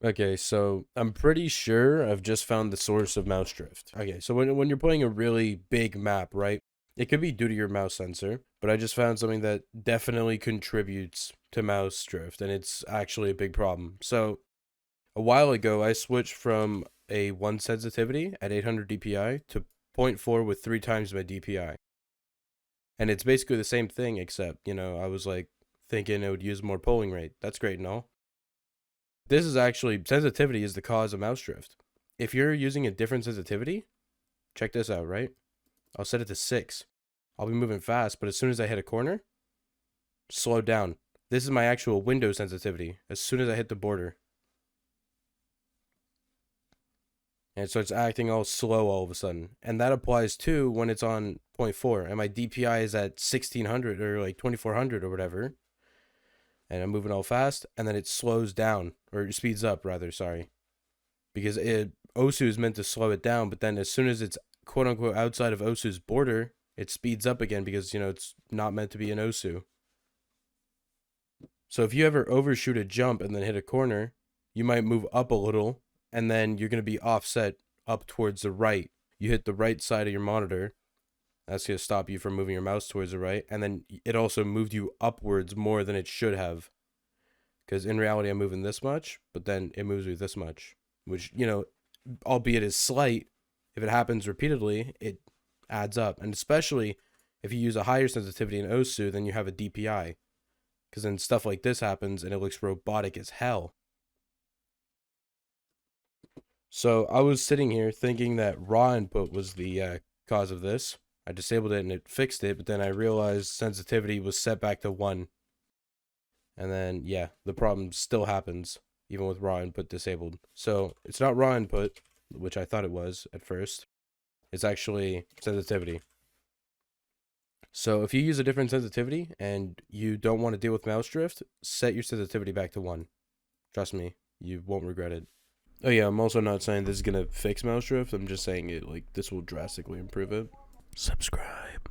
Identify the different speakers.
Speaker 1: Okay, so I'm pretty sure I've just found the source of mouse drift. Okay, so when you're playing a really big map, right? It could be due to your mouse sensor, but I just found something that definitely contributes to mouse drift, and it's actually a big problem. So a while ago, I switched from a 1 sensitivity at 800 DPI to zero point 0.4 with 3 times my DPI. And it's basically the same thing, except, I was like thinking it would use more polling rate. That's great and all. This is actually, sensitivity is the cause of mouse drift. If you're using a different sensitivity, check this out, right? I'll set it to 6. I'll be moving fast, but as soon as I hit a corner, slow down. This is my actual window sensitivity. As soon as I hit the border, and it starts acting all slow all of a sudden. And that applies too when it's on zero point 0.4 and my DPI is at 1600 or like 2400 or whatever. And I'm moving all fast, and then it slows down, or speeds up rather, sorry. Because OSU is meant to slow it down, but then as soon as it's quote unquote outside of OSU's border, it speeds up again because, it's not meant to be an OSU. So if you ever overshoot a jump and then hit a corner, you might move up a little, and then you're going to be offset up towards the right. You hit the right side of your monitor. That's going to stop you from moving your mouse towards the right. And then it also moved you upwards more than it should have. Because in reality, I'm moving this much, but then it moves me this much. Which, albeit is slight, if it happens repeatedly, it adds up. And especially if you use a higher sensitivity in OSU, then you have a DPI. Because then stuff like this happens and it looks robotic as hell. So I was sitting here thinking that raw input was the cause of this. I disabled it and it fixed it, but then I realized sensitivity was set back to 1. And then, yeah, the problem still happens, even with raw input disabled. So it's not raw input, which I thought it was at first. It's actually sensitivity. So if you use a different sensitivity and you don't want to deal with mouse drift, set your sensitivity back to 1. Trust me, you won't regret it. Oh yeah, I'm also not saying this is gonna fix mouse drift. I'm just saying this will drastically improve it. Subscribe.